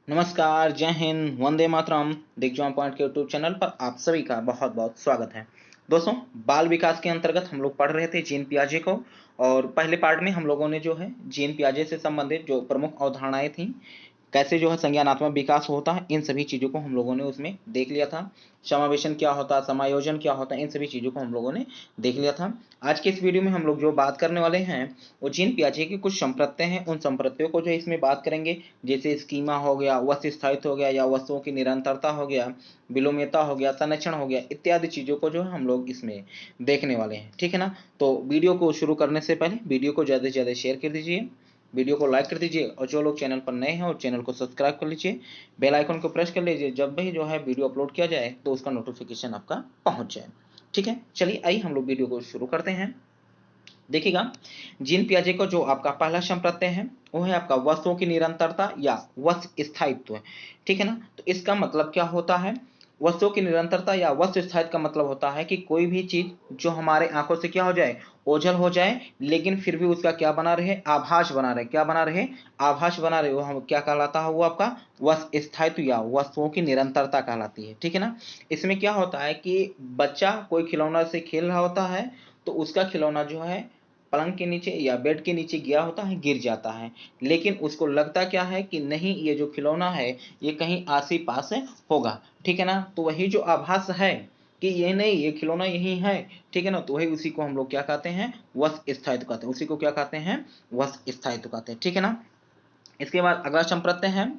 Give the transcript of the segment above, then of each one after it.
नमस्कार, जय हिंद, वंदे मातरम। दिग्जाम पॉइंट के यूट्यूब चैनल पर आप सभी का बहुत बहुत स्वागत है। दोस्तों, बाल विकास के अंतर्गत हम लोग पढ़ रहे थे जीन पियाजे को। और पहले पार्ट में हम लोगों ने जो है जीन पियाजे से संबंधित जो प्रमुख अवधारणाएं थी, कैसे जो है संज्ञानात्मक विकास होता है, इन सभी चीज़ों को हम लोगों ने उसमें देख लिया था। समावेशन क्या होता है, समायोजन क्या होता है, इन सभी चीज़ों को हम लोगों ने देख लिया था। आज के इस वीडियो में हम लोग जो बात करने वाले हैं वो जीन पियाजे की कुछ संप्रत्यय हैं, उन संप्रत्ययों को जो है इसमें बात करेंगे। जैसे स्कीमा हो गया, वस्तु स्थायित्व हो गया या वस्तुओं की निरंतरता हो गया, विलोम्यता हो गया, संरक्षण हो गया, इत्यादि चीज़ों को जो है हम लोग इसमें देखने वाले हैं। ठीक है ना। तो वीडियो को शुरू करने से पहले वीडियो को ज़्यादा से ज़्यादा शेयर कर दीजिए, वीडियो को लाइक कर दीजिए, और जो लोग चैनल पर नए हैं और चैनल को सब्सक्राइब कर लीजिए, बेल आइकन को प्रेस कर लीजिए। जब भी जो है वीडियो अपलोड किया जाए तो उसका नोटिफिकेशन आपका पहुंच जाए। ठीक है, चलिए आइए हम लोग वीडियो को शुरू करते हैं। देखिएगा, जीन पियाजे का जो आपका पहला संप्रत्यय है वो है आपका वस्तुओं की निरंतरता या वस्तु स्थायित्व। ठीक है ना। तो इसका मतलब क्या होता है? वस्तुओं की निरंतरता या वस्तु स्थायित्व का मतलब होता है कि कोई भी चीज जो हमारे आंखों से क्या हो जाए, ओझल हो जाए, लेकिन फिर भी उसका क्या बना रहे, आभास बना रहे। क्या बना रहे? आभास बना रहे। वो हम क्या कहलाता है? वो आपका वस्तु स्थायित्व या वस्तुओं की निरंतरता कहलाती है। ठीक है ना। इसमें क्या होता है कि बच्चा कोई खिलौना से खेल रहा होता है तो उसका खिलौना जो है पलंग के नीचे या बेड के नीचे गया होता है, गिर जाता है, लेकिन उसको लगता क्या है कि नहीं, ये जो खिलौना है ये कहीं आस ही पास होगा। ठीक है ना। तो वही जो आभास है कि ये नहीं, ये खिलौना यही है। ठीक है ना। तो वही उसी को हम लोग क्या कहते हैं? वस्तु स्थायित्व कहते हैं। उसी को क्या कहते हैं? वस्तु स्थायित्व कहते हैं। ठीक है ना। इसके बाद अगला संप्रत्यय है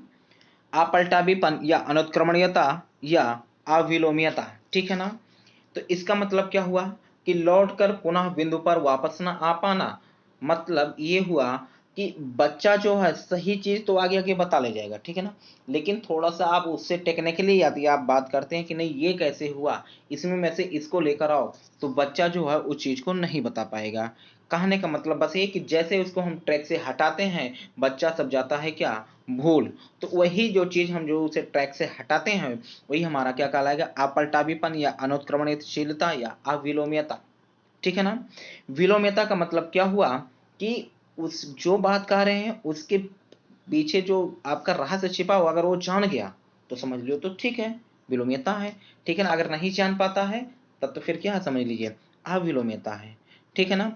अपलटावीपन या अनुत्क्रमणीयता या अविलोम्यता। ठीक है ना। तो इसका मतलब क्या हुआ कि लौटकर पुनः बिंदु पर वापस ना आ पाना। मतलब ये हुआ कि बच्चा जो है सही चीज तो आगे आगे बता ले जाएगा। ठीक है ना। लेकिन थोड़ा सा आप उससे टेक्निकली यदि आप बात करते हैं कि नहीं ये कैसे हुआ, इसमें में से इसको लेकर आओ, तो बच्चा जो है उस चीज को नहीं बता पाएगा। कहने का मतलब बस ये कि जैसे उसको हम ट्रैक से हटाते हैं, बच्चा सब जाता है क्या? भूल। तो वही जो चीज हम जो उसे ट्रैक से हटाते हैं वही हमारा क्या कहलाएगा? अपलटावीपन या अनुत्क्रमणशीलता या अविलोम्यता। ठीक है ना। विलोम्यता का मतलब क्या हुआ कि उस जो बात कह रहे हैं उसके पीछे जो आपका रहस्य छिपा हुआ अगर वो जान गया तो समझ लियो तो ठीक है, विलोम्यता है। ठीक है ना। अगर नहीं जान पाता है तब तो फिर क्या समझ लीजिए, अविलोम्यता है। ठीक है ना।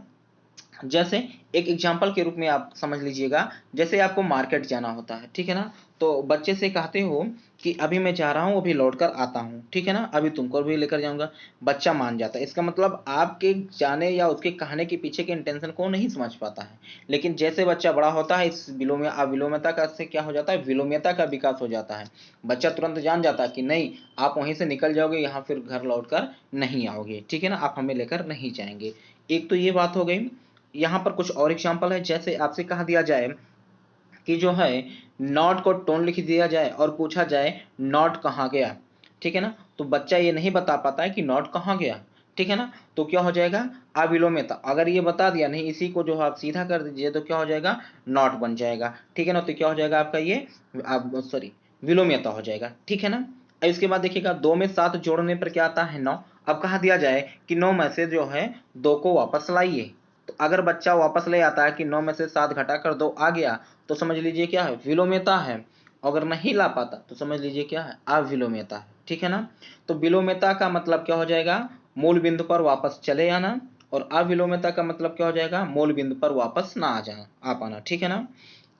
जैसे एक एग्जाम्पल के रूप में आप समझ लीजिएगा, जैसे आपको मार्केट जाना होता है। ठीक है ना। तो बच्चे से कहते हो कि अभी मैं जा रहा हूँ, अभी लौट कर आता हूँ। ठीक है ना। अभी तुमको भी लेकर जाऊंगा। बच्चा मान जाता है। इसका मतलब आपके जाने या उसके कहने के पीछे के इंटेंशन को नहीं समझ पाता है। लेकिन जैसे बच्चा बड़ा होता है इस अविलोम्यता का से क्या हो जाता है? विलोम्यता का विकास हो जाता है। बच्चा तुरंत जान जाता है कि नहीं, आप वहीं से निकल जाओगे, यहाँ फिर घर लौट कर नहीं आओगे। ठीक है ना। आप हमें लेकर नहीं जाएंगे। एक तो ये बात हो गई। यहाँ पर कुछ और एग्जाम्पल है। जैसे आपसे कहा दिया जाए कि जो है नॉट को टोन लिख दिया जाए और पूछा जाए नॉट कहाँ गया। ठीक है ना। तो बच्चा ये नहीं बता पाता है कि नॉट कहाँ गया। ठीक है ना। तो क्या हो जाएगा? अविलोम्यता। अगर ये बता दिया नहीं, इसी को जो आप सीधा कर दीजिए तो क्या हो जाएगा? नॉट बन जाएगा। ठीक है ना। तो क्या हो जाएगा आपका ये, आप सॉरी, विलोम्यता हो जाएगा। ठीक है ना। इसके बाद देखिएगा, 2 में 7 जोड़ने पर क्या आता है? 9। अब कहा दिया जाए कि 9 में से जो है 2 को वापस लाइए। तो अगर बच्चा वापस ले आता है कि 9 में से 7 घटाकर 2 आ गया, तो समझ लीजिए क्या है? विलोम्यता है। अगर नहीं ला पाता तो समझ लीजिए क्या है? अविलोम्यता है। ठीक है ना। तो विलोम्यता का मतलब क्या हो जाएगा? मूल बिंदु पर वापस चले आना। और अविलोम्यता का मतलब क्या हो जाएगा? मूल बिंदु पर वापस ना आ जाना, आ पाना। ठीक है ना।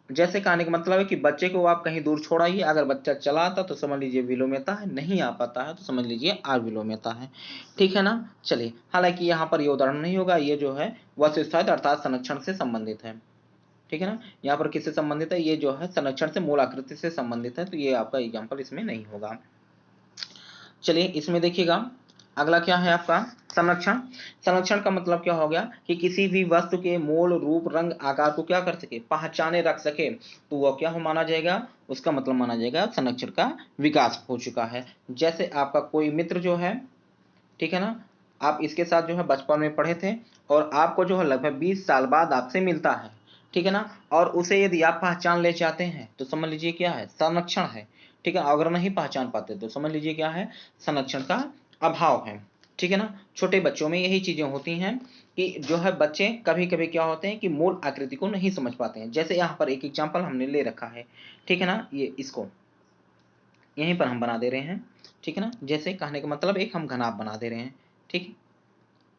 जैसे कहने का मतलब है कि बच्चे को आप कहीं दूर छोड़ाइए, अगर बच्चा चला आता तो समझ लीजिए विलोम्यता है, नहीं आ पाता है तो समझ लीजिए अविलोम्यता है। ठीक है ना। चलिए, हालांकि यहाँ पर ये उदाहरण नहीं होगा, ये जो है वस्तु स्थायित्व अर्थात संरक्षण से संबंधित है। ठीक है ना। यहाँ पर किससे संबंधित है? ये जो है संरक्षण से, मूल आकृति से संबंधित है, तो ये आपका एग्जाम्पल इसमें नहीं होगा। चलिए इसमें देखिएगा, अगला क्या है आपका? संरक्षण। संरक्षण का मतलब क्या हो गया कि किसी भी वस्तु के मूल रूप, रंग, आकार को क्या कर सके? पहचाने रख सके, तो वह क्या हो माना जाएगा? उसका मतलब माना जाएगा संरक्षण का विकास हो चुका है। जैसे आपका कोई मित्र जो है, ठीक है ना, आप इसके साथ जो है बचपन में पढ़े थे और आपको जो है लगभग 20 साल बाद आपसे मिलता है। ठीक है ना। और उसे यदि आप पहचान ले जाते हैं तो समझ लीजिए क्या है? संरक्षण है। ठीक है। अगर नहीं पहचान पाते तो समझ लीजिए क्या है? संरक्षण का अभाव है। ठीक है ना। छोटे बच्चों में यही चीजें होती हैं कि जो है बच्चे कभी कभी क्या होते हैं कि मूल आकृति को नहीं समझ पाते हैं। जैसे यहाँ पर एक एग्जाम्पल हमने ले रखा है। ठीक है ना। ये इसको यहीं पर हम बना दे रहे हैं, ठीक है ना। जैसे कहने का मतलब एक हम घनाभ बना दे रहे हैं, ठीक है।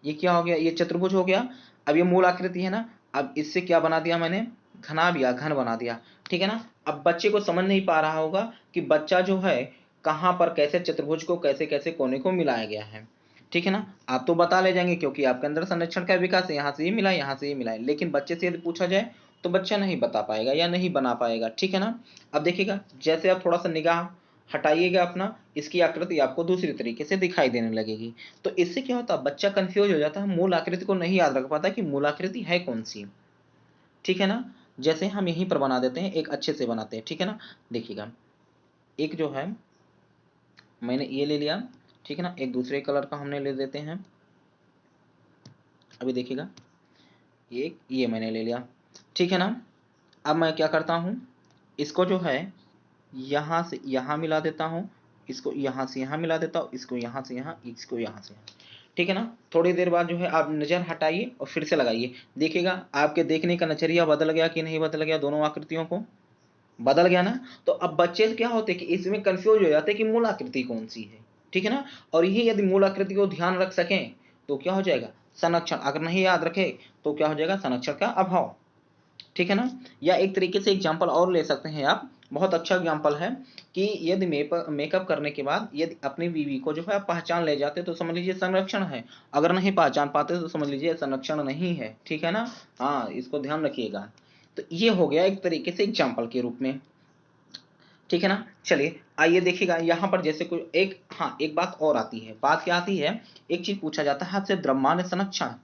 ये क्या हो गया, ये चतुर्भुज हो गया। अब ये मूल आकृति है ना, अब इससे क्या बना दिया मैंने, घनाभ या घन बना दिया, ठीक है ना। अब बच्चे को समझ नहीं पा रहा होगा कि बच्चा जो है कहाँ पर कैसे चतुर्भुज को कैसे कैसे कोने को मिलाया गया है, ठीक है ना। आप तो बता ले जाएंगे क्योंकि आपके अंदर संरक्षण का विकास है, यहाँ से ये मिला, यहाँ से ये मिला है, लेकिन बच्चे से यदि पूछा जाए तो बच्चा नहीं बता पाएगा या नहीं बना पाएगा, ठीक है ना। अब देखिएगा, जैसे आप थोड़ा सा निगाह हटाइएगा अपना, इसकी आकृति आपको दूसरी तरीके से दिखाई देने लगेगी। तो इससे क्या होता है, बच्चा कंफ्यूज हो जाता है, मूल आकृति को नहीं याद रख पाता कि मूल आकृति है कौन सी, ठीक है ना। जैसे हम यहीं पर बना देते हैं, एक अच्छे से बनाते हैं, ठीक है ना। देखिएगा, एक जो है मैंने ये ले लिया, ठीक है ना, एक दूसरे कलर का हमने ले लेते हैं। अभी देखिएगा, एक ये मैंने ले लिया, ठीक है ना। अब मैं क्या करता हूँ, इसको जो है यहाँ से यहाँ मिला देता हूँ, इसको यहाँ से यहाँ मिला देता हूँ, इसको यहाँ से यहाँ, इसको यहाँ से यहाँ, ठीक है ना। थोड़ी देर बाद जो है आप नज़र हटाइए और फिर से लगाइए, देखिएगा आपके देखने का नजरिया बदल गया कि नहीं बदल गया, दोनों आकृतियों को बदल गया ना। तो अब बच्चे क्या होते हैं कि इसमें कंफ्यूज हो जाते हैं कि मूल आकृति कौन सी है, ठीक है ना। और ये यदि मूल आकृति को ध्यान रख सकें तो क्या हो जाएगा, संरक्षण। अगर नहीं याद रखे तो क्या हो जाएगा, संरक्षण का अभाव, ठीक है ना। या एक तरीके से एग्जाम्पल और ले सकते हैं आप, बहुत अच्छा एग्जाम्पल है कि यदि मेकअप करने के बाद यदि अपनी बीवी को जो है आप पहचान ले जाते तो समझ लीजिए संरक्षण है, अगर नहीं पहचान पाते तो समझ लीजिए संरक्षण नहीं है, ठीक है ना। हाँ, इसको ध्यान रखिएगा। तो ये हो गया एक तरीके से एग्जाम्पल के रूप में, ठीक है ना। चलिए आइए देखिएगा यहाँ पर जैसे कोई एक, हाँ एक बात और आती है, बात क्या आती है, एक चीज पूछा जाता है आपसे, द्रव्यमान संरक्षण।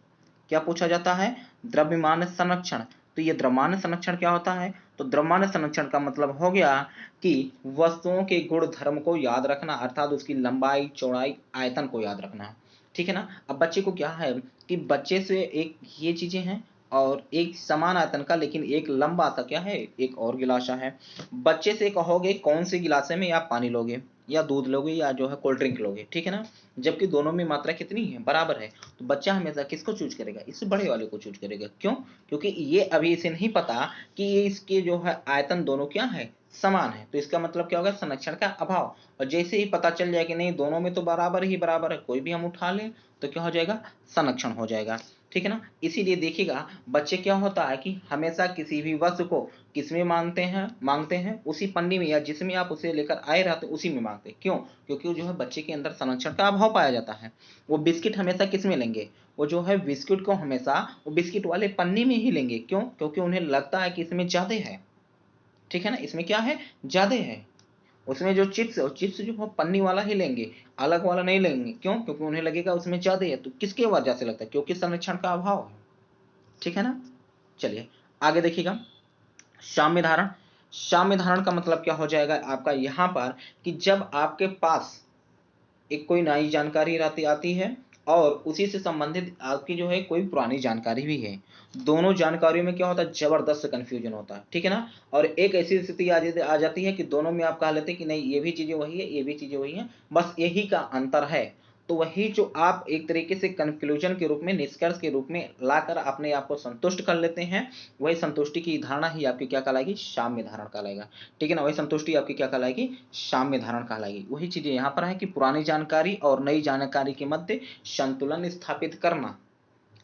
क्या पूछा जाता है, द्रव्यमान संरक्षण। तो ये द्रव्यमान संरक्षण क्या होता है, तो द्रव्यमान संरक्षण का मतलब हो गया कि वस्तुओं के गुण धर्म को याद रखना, अर्थात उसकी लंबाई चौड़ाई आयतन को याद रखना, ठीक है ना। अब बच्चे को क्या है कि बच्चे से एक ये चीजें हैं और एक समान आयतन का लेकिन एक लंबा सा क्या है, एक और गिलासा है। बच्चे से कहोगे कौन से गिलासे में आप पानी लोगे या दूध लोगे या जो है कोल्ड ड्रिंक लोगे, ठीक है ना, जबकि दोनों में मात्रा कितनी है, बराबर है। तो बच्चा हमेशा किसको चूज करेगा, इस बड़े वाले को चूज करेगा, क्यों, क्योंकि ये अभी इसे नहीं पता कि ये इसके जो है आयतन दोनों क्या है, समान है। तो इसका मतलब क्या होगा, संरक्षण का अभाव। और जैसे ही पता चल जाए कि नहीं दोनों में तो बराबर ही बराबर है, कोई भी हम उठा लें तो क्या हो जाएगा, संरक्षण हो जाएगा, ठीक है ना। इसीलिए देखिएगा बच्चे क्या होता है कि हमेशा किसी भी वस्तु को किसमें मांगते हैं उसी पन्नी में या जिसमें आप उसे लेकर आए रहते उसी में मांगते हैं, क्यों, क्योंकि जो है बच्चे के अंदर संरक्षण का अभाव पाया जाता है। वो बिस्किट हमेशा किसमें लेंगे, वो जो है बिस्किट को हमेशा वो बिस्किट वाले पन्नी में ही लेंगे, क्यों, क्योंकि उन्हें लगता है कि इसमें ज्यादा है, ठीक है ना, इसमें क्या है, ज्यादा है। उसमें जो चिप्स है वो चिप्स जो है पन्नी वाला ही लेंगे, अलग वाला नहीं लेंगे, क्यों, क्योंकि उन्हें लगेगा उसमें ज्यादा है। तो किसके वजह से लगता है, क्योंकि संरक्षण का अभाव है, ठीक है ना। चलिए आगे देखिएगा, साम्य धारण। साम्य धारण का मतलब क्या हो जाएगा आपका यहाँ पर कि जब आपके पास एक कोई नई जानकारी आती है और उसी से संबंधित आपकी जो है कोई पुरानी जानकारी भी है, दोनों जानकारियों में क्या होता है, जबरदस्त कंफ्यूजन होता है, ठीक है ना। और एक ऐसी स्थिति आ जाती है कि दोनों में आप कह लेते हैं कि नहीं ये भी चीजें वही है, ये भी चीजें वही है, बस यही का अंतर है। तो वही जो आप एक तरीके से कंक्लूजन के रूप में, निष्कर्ष के रूप में लाकर अपने आप को संतुष्ट कर लेते हैं, वही संतुष्टि की धारणा ही आपकी क्या कहलाएगी, साम्य धारण कहलाएगा, ठीक है ना। वही संतुष्टि आपकी क्या कहलाएगी, साम्य धारण कहलाएगी। वही चीजें यहाँ पर है कि पुरानी जानकारी और नई जानकारी के मध्य संतुलन स्थापित करना,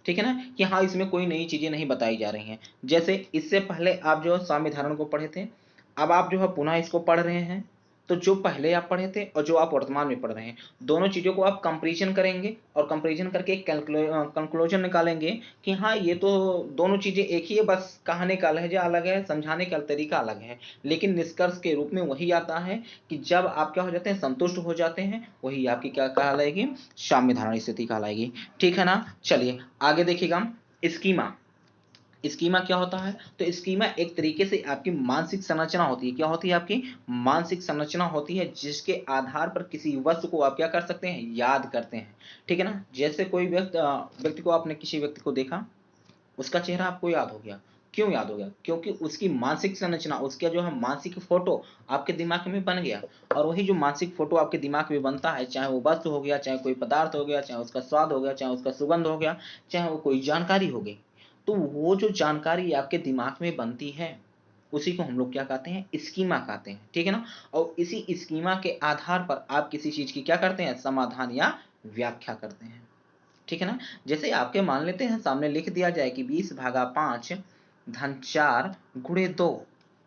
ठीक है ना, कि हाँ इसमें कोई नई चीजें नहीं बताई जा रही हैं। जैसे इससे पहले आप जो साम्य धारण को पढ़े थे, अब आप जो है पुनः इसको पढ़ रहे हैं, तो जो पहले आप पढ़े थे और जो आप वर्तमान में पढ़ रहे हैं, दोनों चीजों को आप कंपैरिजन करेंगे और कंपैरिजन करके एक कंक्लूजन निकालेंगे कि हाँ ये तो दोनों चीजें एक ही है, बस कहने का लहजा अलग है, समझाने का तरीका अलग है, लेकिन निष्कर्ष के रूप में वही आता है कि जब आप क्या हो जाते हैं, संतुष्ट हो जाते हैं, वही आपकी क्या कहलाएगी, साम्य धारण स्थिति कहलाएगी, ठीक है ना। चलिए आगे देखिएगा, स्कीमा। स्कीमा क्या होता है, तो स्कीमा एक तरीके से आपकी मानसिक संरचना होती है, क्या होती है, आपकी मानसिक संरचना होती है, जिसके आधार पर किसी वस्तु को आप क्या कर सकते हैं, याद करते हैं, ठीक है ना। जैसे कोई व्यक्ति को आपने किसी व्यक्ति को देखा, उसका चेहरा आपको याद हो गया, क्यों याद हो गया, क्योंकि उसकी मानसिक संरचना, उसका जो है मानसिक फोटो आपके दिमाग में बन गया। और वही जो मानसिक फोटो आपके दिमाग में बनता है, चाहे वो वस्तु हो गया, चाहे कोई पदार्थ हो गया, चाहे उसका स्वाद हो गया, चाहे उसका सुगंध हो गया, चाहे वो कोई जानकारी हो गई, तो वो जो जानकारी आपके दिमाग में बनती है, उसी को हम लोग क्या कहते हैं, स्कीमा कहते हैं, ठीक है ना। और इसी स्कीमा के आधार पर आप किसी चीज की क्या करते हैं, समाधान या व्याख्या करते हैं, ठीक है ना। जैसे आपके मान लेते हैं सामने लिख दिया जाए कि 20/5 धन 4 गुणे 2,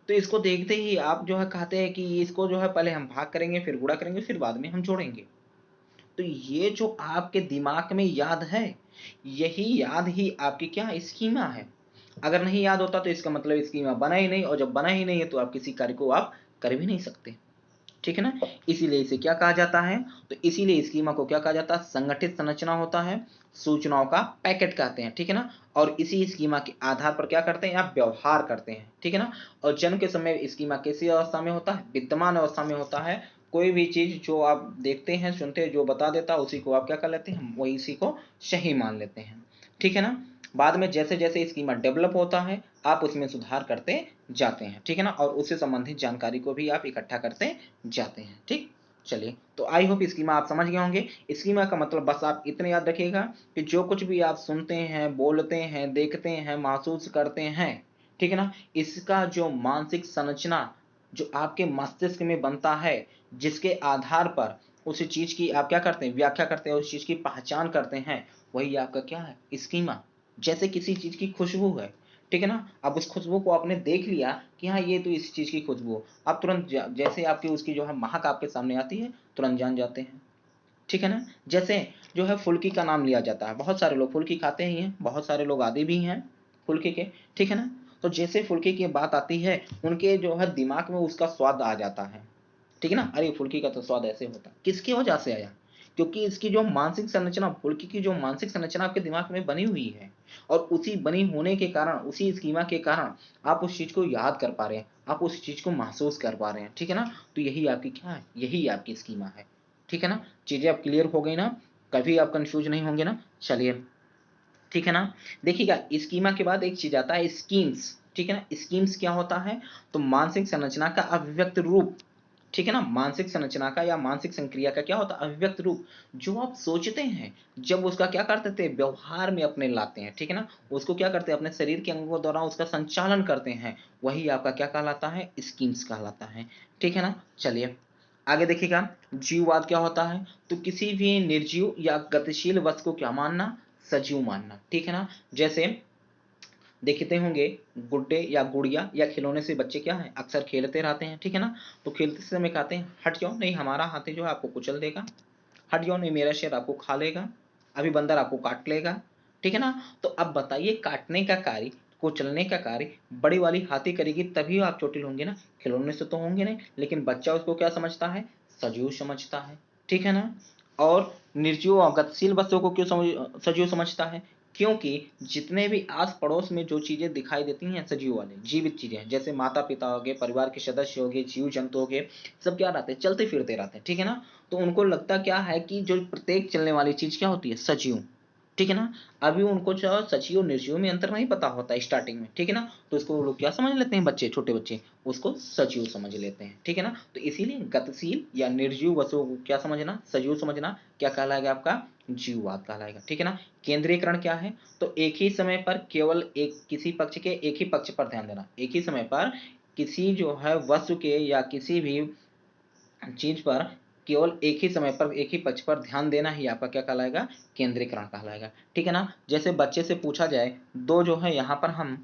तो इसको देखते ही आप जो है कहते हैं कि इसको जो है पहले हम भाग करेंगे, फिर गुणा करेंगे, फिर बाद में हम जोड़ेंगे। तो ये जो आपके दिमाग में याद है, यही याद ही आपकी क्या स्कीमा है। अगर नहीं याद होता तो इसका मतलब स्कीमा बना ही नहीं, और जब बना ही नहीं है तो आप किसी कार्य को आप कर भी नहीं सकते, ठीक है ना। इसीलिए इसे क्या कहा जाता है, तो इसीलिए स्कीमा को क्या कहा जाता है, संगठित संरचना होता है, सूचनाओं का पैकेट कहते हैं, ठीक है ना। और इसी स्कीमा के आधार पर क्या करते हैं, आप व्यवहार करते हैं, ठीक है ना। और जन्म के समय स्कीमा कैसी अवस्था में होता है, विद्यमान अवस्था में होता है। कोई भी चीज जो आप देखते हैं, सुनते हैं, जो बता देता है उसी को आप क्या कर लेते हैं, वही इसी को सही मान लेते हैं, ठीक है ना। बाद में जैसे जैसे स्कीमा डेवलप होता है आप उसमें सुधार करते जाते हैं, ठीक है ना, और उससे संबंधित जानकारी को भी आप इकट्ठा करते जाते हैं, ठीक। चलिए, तो आई होप स्कीमा आप समझ गए होंगे। स्कीमा का मतलब बस आप इतने याद रखिएगा कि जो कुछ भी आप सुनते हैं, बोलते हैं, देखते हैं, महसूस करते हैं, ठीक है ना, इसका जो मानसिक संरचना जो आपके मस्तिष्क में बनता है, जिसके आधार पर उस चीज की आप क्या करते हैं, व्याख्या करते हैं, उस चीज की पहचान करते हैं, वही आपका क्या है, स्कीमा। जैसे किसी चीज की खुशबू है, ठीक है ना, अब उस खुशबू को आपने देख लिया कि हाँ ये तो इस चीज की खुशबू, आप तुरंत जैसे आपकी उसकी जो है महक आपके सामने आती है, तुरंत जान जाते हैं, ठीक है ना। जैसे जो है फुल्की का नाम लिया जाता है, बहुत सारे लोग फुल्की खाते ही हैं, बहुत सारे लोग आदि भी हैं फुल्की के, ठीक है ना। तो जैसे फुल्की की बात आती है, उनके जो है दिमाग में उसका स्वाद आ जाता है, ठीक है ना, अरे फुल्की का तो स्वाद ऐसे होता है, किसकी वजह से आया, क्योंकि इसकी जो मानसिक संरचना, फुल्की की जो मानसिक संरचना आपके दिमाग में बनी हुई है, और उसी बनी होने के कारण, उसी स्कीमा के कारण आप उस चीज को याद कर पा रहे हैं, आप उस चीज को महसूस कर पा रहे हैं, ठीक है ना। तो यही आपकी क्या है, यही आपकी स्कीमा है, ठीक है ना। चीजें अब क्लियर हो गई ना, कभी आप कंफ्यूज नहीं होंगे ना। चलिए, ठीक है ना। देखिएगा, स्कीमा के बाद एक चीज आता है स्कीम्स, ठीक है ना। स्कीम्स क्या होता है, तो मानसिक संरचना का अभिव्यक्त रूप, ठीक है ना। मानसिक संरचना का या मानसिक संक्रिया का क्या होता है, अभिव्यक्त रूप, जो आप सोचते हैं जब उसका क्या करते थे, व्यवहार में अपने लाते हैं, ठीक है ना, उसको क्या करते हैं, अपने शरीर के अंगों द्वारा उसका संचालन करते हैं, वही आपका क्या कहलाता है, स्कीम्स कहलाता है, ठीक है ना। चलिए आगे देखिएगा, जीववाद क्या होता है, तो किसी भी निर्जीव या गतिशील वस्तु को क्या मानना, सजीव मानना, ठीक है ना। जैसे देखते होंगे गुड्डे या गुड़िया या खिलौने से बच्चे क्या है, अक्सर खेलते रहते हैं, ठीक है ना। तो खेलते समय कहते हैं हट जाओ, नहीं हमारा हाथी जो है आपको कुचल देगा, हट जाओ, नहीं मेरा शेर आपको खा लेगा, अभी बंदर आपको काट लेगा, ठीक है ना। तो अब बताइए, काटने का कार्य, कुचलने का कार्य बड़ी वाली हाथी करेगी, तभी आप चोटिल होंगे ना, खिलौने से तो होंगे नहीं। लेकिन बच्चा उसको क्या समझता है, सजीव समझता है, ठीक है ना। और निर्जीव और गतिशील वस्तुओं को क्यों सजीव समझता है, क्योंकि जितने भी आस पड़ोस में जो चीजें दिखाई देती हैं, सजीव वाले जीवित चीजें हैं, जैसे माता पिता हो गए, परिवार के सदस्य हो गए, जीव जंतु हो गए, सब क्या रहते हैं, चलते फिरते रहते हैं, ठीक है ना। तो उनको लगता क्या है कि जो प्रत्येक चलने वाली चीज क्या होती है, सजीव, ठीक है ना। अभी उनको जो सजीव और निर्जीव में अंतर नहीं पता होता स्टार्टिंग में, ठीक है ना। तो इसको वो लोग क्या समझ लेते हैं, बच्चे, छोटे बच्चे उसको सजीव समझ लेते हैं, ठीक है ना। तो इसीलिए गतिशील या निर्जीव वस्तुओं को क्या समझना, सजीव समझना, क्या कहलाएगा, आपका जीववाद कहलाएगा, ठीक है ना। केंद्रीकरण क्या है, तो एक ही समय पर केवल एक किसी पक्ष के एक ही पक्ष पर ध्यान देना, एक ही समय पर किसी जो है वस्तु के या किसी भी चीज पर केवल एक ही समय पर एक ही पक्ष पर ध्यान देना ही आपका क्या कहलाएगा, केंद्रीकरण कहलाएगा, ठीक है ना। जैसे बच्चे से पूछा जाए, दो जो है यहाँ पर हम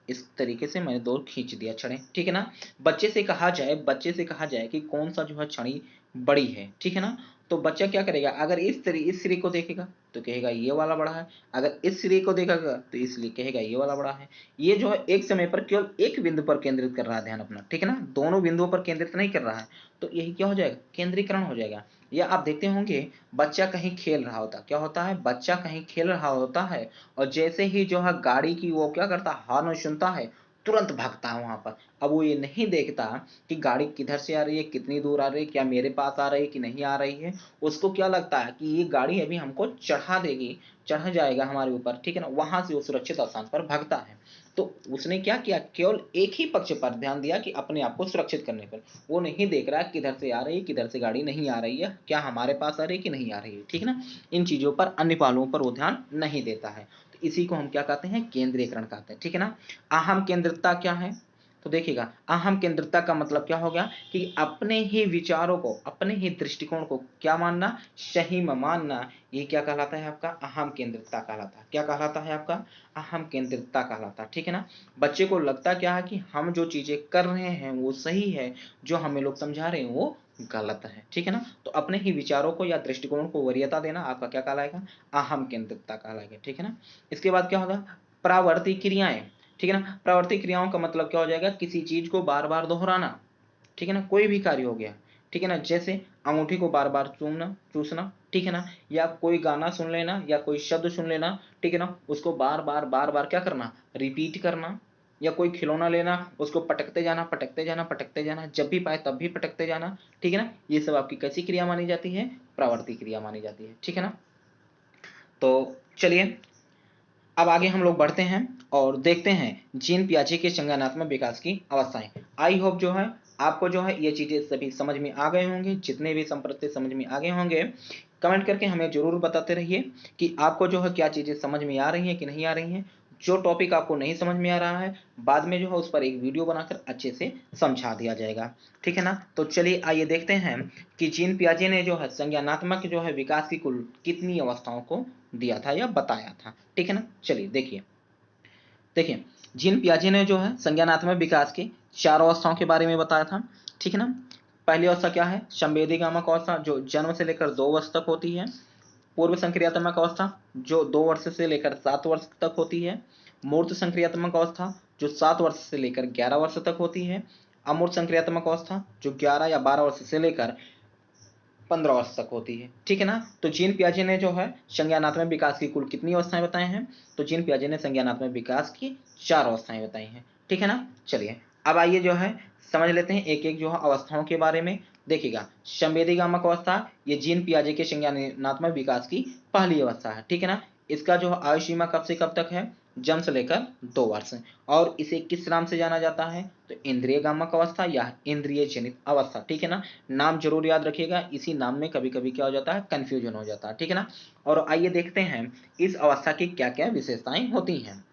इस तरीके से मैंने दो खींच दिया छड़े, ठीक है ना। बच्चे से कहा जाए कि कौन सा जो है छड़ी बड़ी है, ठीक है ना। तो बच्चा क्या करेगा, अगर इस सिरे को देखेगा तो कहेगा ये वाला बड़ा है, अगर इस सिरे को देखेगा तो इसलिए कहेगा ये वाला बड़ा है। ये जो है एक समय पर केवल एक बिंदु पर केंद्रित कर रहा है ध्यान अपना, ठीक है ना, दोनों बिंदुओं पर केंद्रित नहीं कर रहा है। तो यही क्या हो जाएगा, केंद्रीकरण हो जाएगा। या आप देखते होंगे, बच्चा कहीं खेल रहा होता, क्या होता है, बच्चा कहीं खेल रहा होता है, और जैसे ही जो है गाड़ी की वो क्या करता है, हॉर्न सुनता है, तुरंत भागता है वहां पर। अब वो ये नहीं देखता कि गाड़ी किधर से आ रही है, कितनी दूर आ रही है, क्या मेरे पास आ रही है कि नहीं आ रही है। उसको क्या लगता है कि ये गाड़ी अभी हमको चढ़ा देगी, चढ़ जाएगा हमारे ऊपर, ठीक है ना, वहां से वो सुरक्षित स्थान पर भागता है। तो उसने क्या किया, केवल एक ही पक्ष पर ध्यान दिया कि अपने आप को सुरक्षित करने पर, वो नहीं देख रहा किधर से आ रही है, किधर से गाड़ी नहीं आ रही है, क्या हमारे पास आ रही है कि नहीं आ रही है, ठीक है ना। इन चीजों पर, अन्य पहलुओं पर वो ध्यान नहीं देता है। तो इसी को हम क्या कहते हैं, केंद्रीयकरण कहते हैं, ठीक है ना। अहम केंद्रितता क्या है, तो देखिएगा अहम केंद्रितता का मतलब क्या हो गया कि अपने ही विचारों को, अपने ही दृष्टिकोण को क्या मानना, सही मानना, ये क्या कहलाता है आपका अहम केंद्रितता कहलाता है। क्या कहलाता है आपका अहम केंद्रितता कहलाता है, ठीक है ना। बच्चे को लगता क्या है कि हम जो चीजें कर रहे हैं वो सही है, जो हमें लोग समझा रहे हैं वो गलत है, ठीक है ना। तो अपने ही विचारों को या दृष्टिकोण को वरीयता देना आपका क्या कहलाएगा, अहम केंद्रितता कहलाएगा, ठीक है ना। इसके बाद क्या होगा, प्रावर्ती क्रियाएं, ठीक है ना। प्रावर्ती क्रियाओं का मतलब क्या हो जाएगा, किसी चीज को बार बार दोहराना, ठीक है ना। कोई भी कार्य हो गया, ठीक है ना, जैसे अंगूठी को बार बार चूसना, ठीक है ना, या कोई गाना सुन लेना या कोई शब्द सुन लेना, ठीक है ना, उसको बार बार क्या करना, रिपीट करना। या कोई खिलौना लेना, उसको पटकते जाना पटकते जाना पटकते जाना, जब भी पाए तब भी पटकते जाना, ठीक है ना। ये सब आपकी कैसी क्रिया मानी जाती है, प्रावर्ती क्रिया मानी जाती है, ठीक है ना। तो चलिए अब आगे हम लोग बढ़ते हैं और देखते हैं जीन पियाजे के संज्ञानात्मक विकास की अवस्थाएं। आई होप जो है आपको जो है ये चीजें सभी समझ में आ गए होंगे, जितने भी संप्रति समझ में आ गए होंगे। कमेंट करके हमें जरूर बताते रहिए कि आपको जो है क्या चीजें समझ में आ रही हैं कि नहीं आ रही हैं। जो टॉपिक आपको नहीं समझ में आ रहा है बाद में जो है उस पर एक वीडियो बनाकर अच्छे से समझा दिया जाएगा, ठीक है ना। तो चलिए आइए देखते हैं कि जीन पियाजे ने जो है संज्ञानात्मक जो है विकास की कुल कितनी अवस्थाओं को दिया था या बताया था, ठीक है ना। चलिए देखिए देखिए जीन पियाजे ने जो है संज्ञानात्मक विकास की 4 अवस्थाओं के बारे में बताया था, ठीक है ना। पहली अवस्था क्या है, संवेदीगामक अवस्था, जो जन्म से लेकर 2 वर्ष तक होती है। पूर्व संक्रियात्मक अवस्था जो 2 वर्ष से लेकर 7 वर्ष तक होती है। मूर्त संक्रियात्मक अवस्था जो 7 वर्ष से लेकर 11 वर्ष तक होती है। अमूर्त संक्रियात्मक अवस्था जो 11 या 12 वर्ष से लेकर 15 वर्ष तक होती है, ठीक है ना। तो जीन पियाजे ने जो है संज्ञानात्मक विकास की कुल कितनी अवस्थाएं बताए हैं, तो जीन पियाजे ने संज्ञानात्मक विकास की 4 अवस्थाएं बताई हैं, ठीक है ना। चलिए अब आइए जो है समझ लेते हैं एक एक जो है अवस्थाओं के बारे में। देखिएगा संवेदीगामक अवस्था ये जीन पियाजे के संज्ञानात्मक विकास की पहली अवस्था है, ठीक है ना। इसका जो आयु सीमा कब से कब तक है, जन्म से लेकर 2 वर्ष। और इसे किस नाम से जाना जाता है, तो इंद्रिय गामक अवस्था या इंद्रिय जनित अवस्था, ठीक है ना। नाम जरूर याद रखिएगा, इसी नाम में कभी कभी क्या हो जाता है, कंफ्यूजन हो जाता है, ठीक है ना। और आइए देखते हैं इस अवस्था की क्या क्या विशेषताएं होती हैं,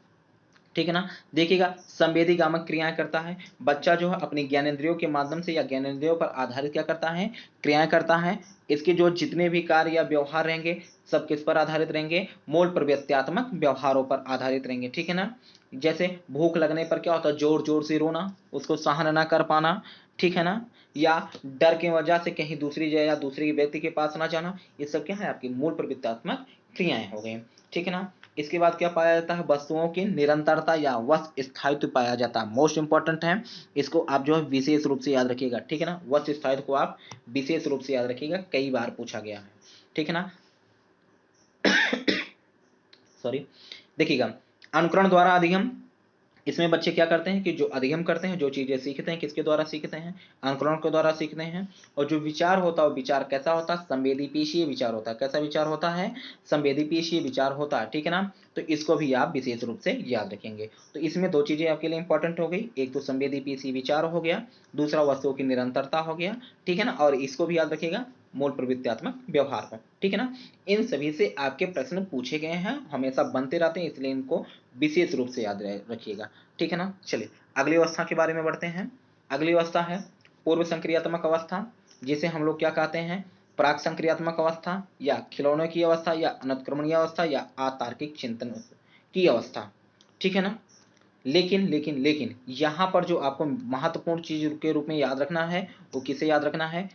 ठीक है ना। देखिएगा संवेदी गामक क्रियाएं करता है, बच्चा जो है अपनी ज्ञानेंद्रियों के माध्यम से या ज्ञानेंद्रियों पर आधारित क्या करता है, क्रियाएं करता है। इसके जो जितने भी कार्य या व्यवहार रहेंगे सब किस पर आधारित रहेंगे, मूल प्रवृत्त्यात्मक व्यवहारों पर आधारित रहेंगे, ठीक है ना। जैसे भूख लगने पर क्या होता है, जोर जोर से रोना, उसको सहन ना कर पाना, ठीक है ना। या डर की वजह से कहीं दूसरी जगह या दूसरे व्यक्ति के पास ना जाना, ये सब क्या है आपकी मूल प्रवृत्त्यात्मक क्रियाएं हो गई, ठीक है ना। इसके बाद क्या पाया जाता है, वस्तुओं की निरंतरता या वस्तु स्थायित्व पाया जाता है, मोस्ट इंपॉर्टेंट है। इसको आप जो है विशेष रूप से याद रखिएगा, ठीक है ना। वस्तु स्थायित्व को आप विशेष रूप से याद रखिएगा, कई बार पूछा गया है, ठीक है ना। सॉरी, देखिएगा अनुकरण द्वारा अधिगम, इसमें बच्चे क्या करते हैं कि जो अधिगम करते हैं, जो चीजें सीखते हैं किसके द्वारा सीखते हैं, अनुकरण के द्वारा सीखते हैं। और जो विचार होता है वो विचार कैसा होता है, संवेदीपेशीय विचार होता है। कैसा विचार होता है, संवेदीपेशीय विचार होता है, ठीक है ना। तो इसको भी आप विशेष रूप से याद रखेंगे। तो इसमें 2 चीजें आपके लिए इंपॉर्टेंट हो गई, एक तो संवेदीपेशीय विचार हो गया, दूसरा वस्तुओं की निरंतरता हो गया, ठीक है ना। और इसको भी याद रखिएगा मूल प्रवृत्त्यात्मक व्यवहार को, ठीक है ना। इन सभी से आपके प्रश्न पूछे गए हैं, हमेशा बनते रहते हैं, इसलिए इनको विशेष रूप से याद रखिएगा, ठीक है ना। चलिए अगली अवस्था के बारे में बढ़ते हैं। अगली अवस्था है पूर्व संक्रियात्मक अवस्था, जिसे हम लोग क्या कहते हैं, प्राक संक्रियात्मक अवस्था या खिलौने की अवस्था या अनुत्क्रमणीय अवस्था या अतार्किक चिंतन की अवस्था, ठीक है ना। लेकिन लेकिन लेकिन यहाँ पर जो आपको महत्वपूर्ण चीज के रूप में याद रखना है वो किसे याद रखना है,